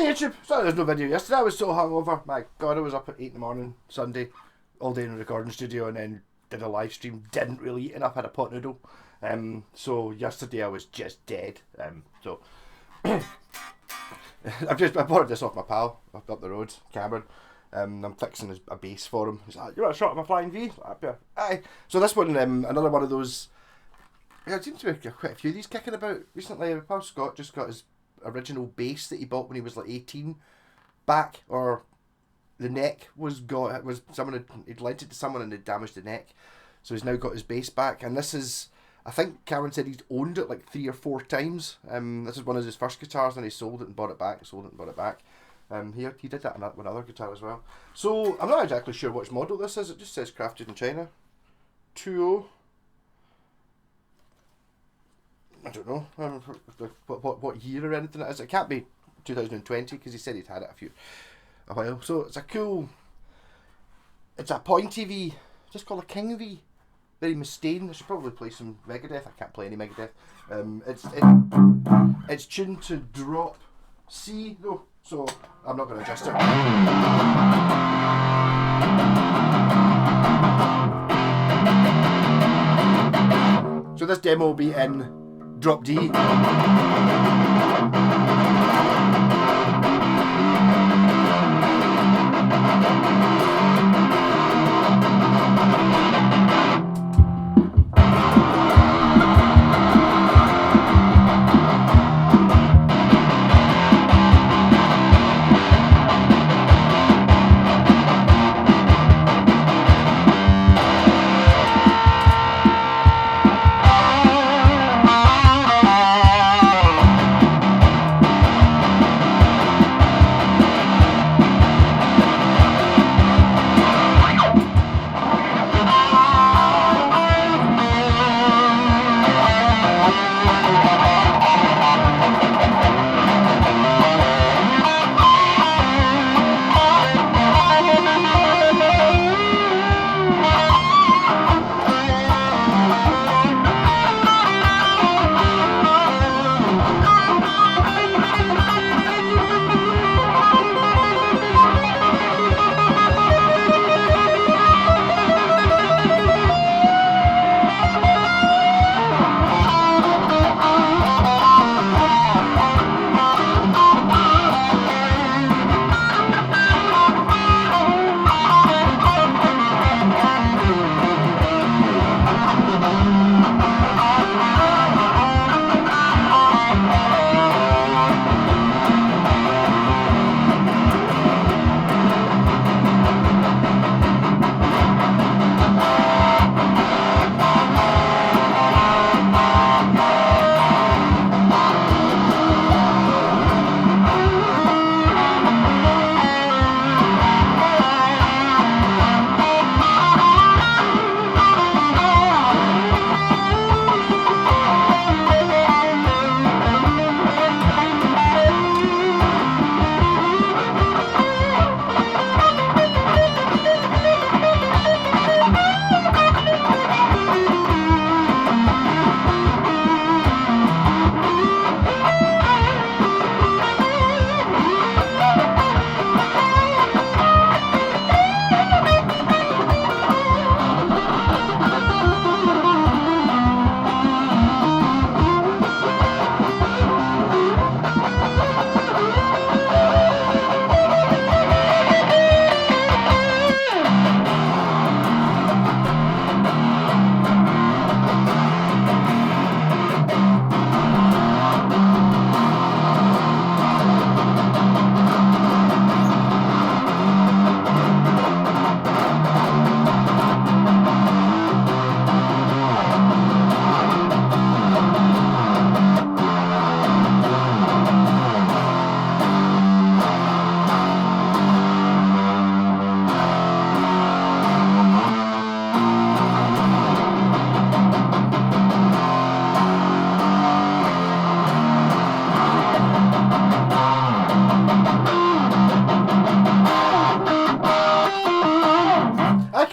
YouTube! Sorry there's no video yesterday, I was so hungover. My god, I was up at 8 in the morning, Sunday, all day in the recording studio, and then did a live stream, didn't really eat enough, had a pot noodle. So yesterday I was just dead. So I borrowed this off my pal up the road, Cameron. I'm fixing a bass for him. He's like, "You want a shot of my flying V?" Like, yeah. Aye. So this one, another one of those. Yeah, it seems to be quite a few of these kicking about recently. My pal Scott just got his original bass that he bought when he was like 18 back, or the neck was someone he'd lent it to someone and it damaged the neck, so he's now got his bass back. And this is, I think Cameron said he's owned it like 3 or 4 times. This is one of his first guitars, and he sold it and bought it back. He did that with another guitar as well. So I'm not exactly sure which model this is. It just says crafted in China. 2.0. I don't know what year or anything it is. It can't be 2020 because he said he'd had it a while. So it's a pointy V, just called a King V. Very Mustaine. I should probably play some Megadeth. I can't play any Megadeth. It's tuned to drop C though, so I'm not going to adjust it. So this demo will be in drop D.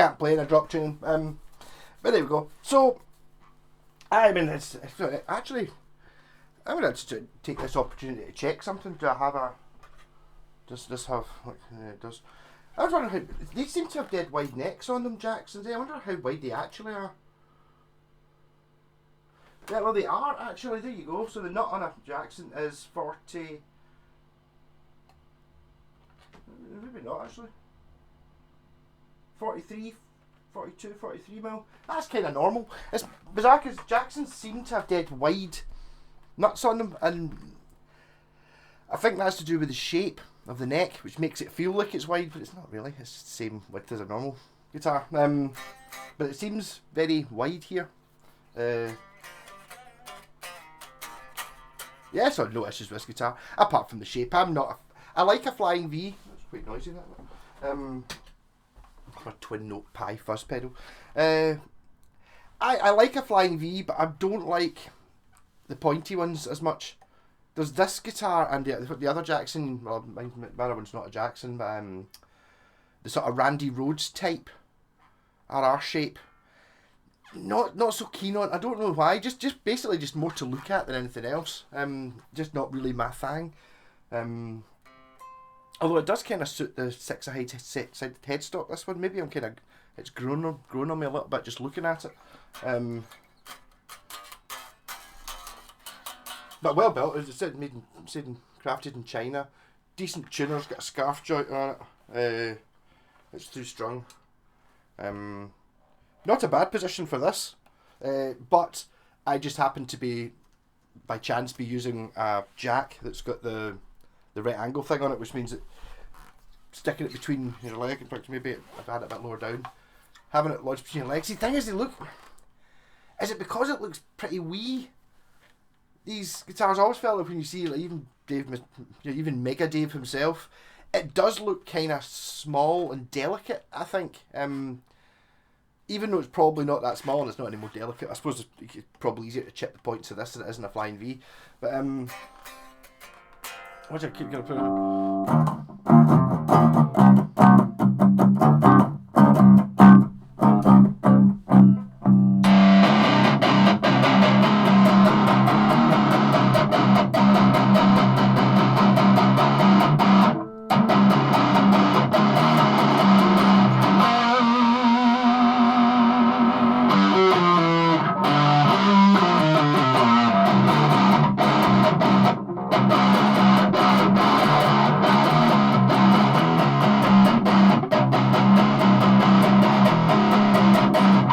can't play in a drop tune. But there we go. So, I mean, it's actually, I'm going to take this opportunity to check something. Do I have Does this have, like, it does. I was wondering how, they seem to have dead wide necks on them, Jacksons. I wonder how wide they actually are. Yeah, well they are actually, there you go. So the nut on a Jackson is 40, maybe not actually, 43, 42, 43 mil. That's kind of normal. It's bizarre because Jacksons seem to have dead wide nuts on them, and I think that's to do with the shape of the neck, which makes it feel like it's wide, but it's not really. It's the same width as a normal guitar. But it seems very wide here. Yeah, so no issues with this guitar, apart from the shape. I like a Flying V. That's quite noisy, that one. A twin note pie fuzz pedal. I like a Flying V, but I don't like the pointy ones as much. There's this guitar and the other Jackson, well, my other one's not a Jackson, but the sort of Randy Rhoads type RR shape. Not so keen on. I don't know why. Just basically just more to look at than anything else. Just not really my thing. Although it does kind of suit the six-sided headstock. This one, maybe I'm kind of, it's grown on me a little bit just looking at it. But well built, as I said, crafted in China. Decent tuners, got a scarf joint on it. It's too strong. Not a bad position for this, but I just happen to be, by chance, be using a jack that's got the right angle thing on it, which means that sticking it between your leg, in fact maybe I've had it a bit lower down, having it lodged between your legs. The thing is, is it because it looks pretty wee? These guitars, I always felt like when you see, like, even Mega Dave himself, it does look kind of small and delicate, I think. Even though it's probably not that small and it's not any more delicate, I suppose it's probably easier to chip the points of this than it is in a Flying V. But what do I keep going to put on?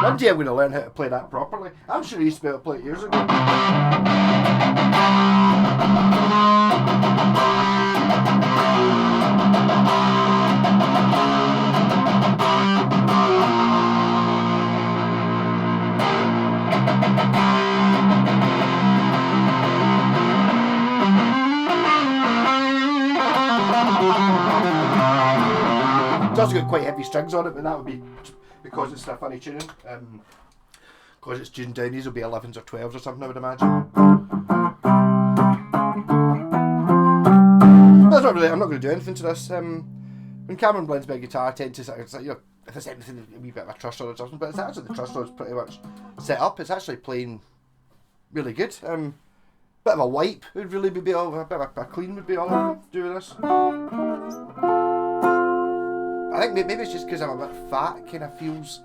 One day I'm going to learn how to play that properly. I'm sure I used to be able to play it years ago. It's also got quite heavy strings on it, but that would be because it's a funny tuning. Because it's tuned down, these will be 11s or 12s or something, I would imagine. That's not really, I'm not going to do anything to this. When Cameron blends my guitar, I tend to, it's like, you know, if there's anything, a wee bit of a truss rod or something, but it's actually, the truss rod's pretty much set up. It's actually playing really good. Bit of a wipe would really be all, a bit of a clean would be all I would do with this. I think maybe it's just because I'm a bit fat, it kind of feels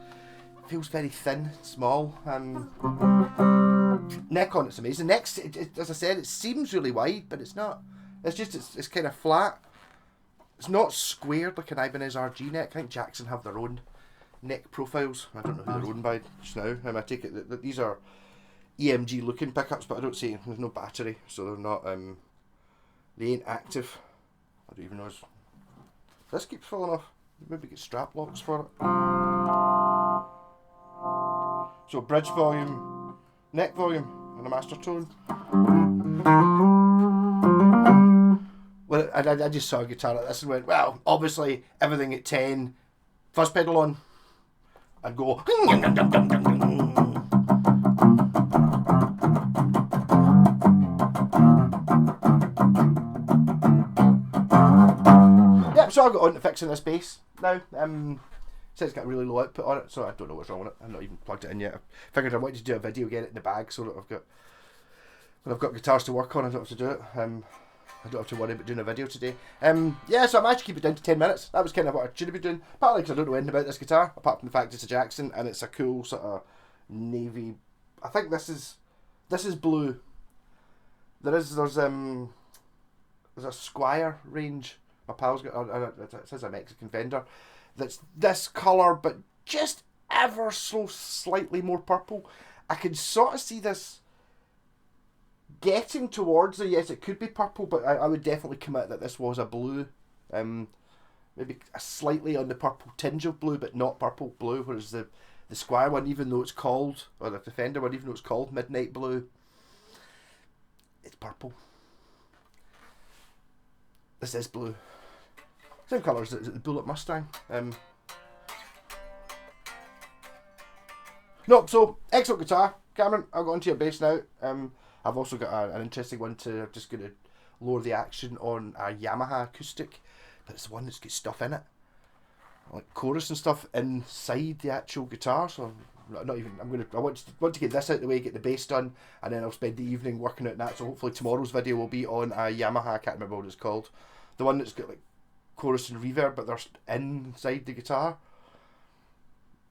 very thin, small. Neck on it's amazing. Next, as I said, it seems really wide, but it's not. It's just, it's kind of flat. It's not squared like an Ibanez RG neck. I think Jackson have their own neck profiles. I don't know who they're owned by just now. I take it that these are EMG looking pickups, but I don't see, there's no battery, so they're not, they ain't active. I don't even know if this keeps falling off. Maybe get strap locks for it. So bridge volume, neck volume, and a master tone. Well, I just saw a guitar like this and went, well, obviously everything at 10, fuzz pedal on, and go. Yep, so I got on to fixing this bass now. Says it's got a really low output on it, so I don't know what's wrong with it. I've not even plugged it in yet. I figured I wanted to do a video, get it in the bag, so that when I've got guitars to work on, I don't have to do it. I don't have to worry about doing a video today. Yeah, so I managed to keep it down to 10 minutes. That was kind of what I should have been doing. Partly because I don't know anything about this guitar, apart from the fact it's a Jackson and it's a cool sort of navy. I think this is blue. There's a Squire range. My pal's got. It says a Mexican vendor. That's this colour, but just ever so slightly more purple. I can sort of see this getting towards it. Yes, it could be purple, but I would definitely commit that this was a blue. Maybe a slightly on the purple tinge of blue, but not purple blue. Whereas the Squire one, even though it's called, or the Defender one, even though it's called Midnight Blue, it's purple. This is blue. Same colour as the Bullet Mustang. No, so excellent guitar, Cameron. I'll go on to your bass now. I've also got an interesting one to. I'm just going to lower the action on a Yamaha acoustic, but it's the one that's got stuff in it, like chorus and stuff inside the actual guitar. So not even. I want to get this out of the way, get the bass done, and then I'll spend the evening working out that. So hopefully tomorrow's video will be on a Yamaha. I can't remember what it's called. The one that's got like chorus and reverb, but they're inside the guitar.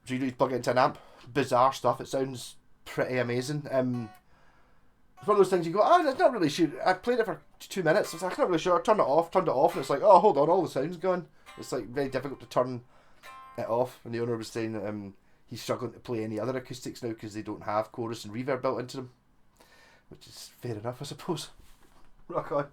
So you need to plug it into an amp. Bizarre stuff. It sounds pretty amazing. It's one of those things you go, it's not really sure. I played it for 2 minutes. I was like, I'm not really sure. I turned it off, and it's like, oh, hold on, all the sound's gone. It's like very difficult to turn it off. And the owner was saying that he's struggling to play any other acoustics now because they don't have chorus and reverb built into them. Which is fair enough, I suppose. Rock on.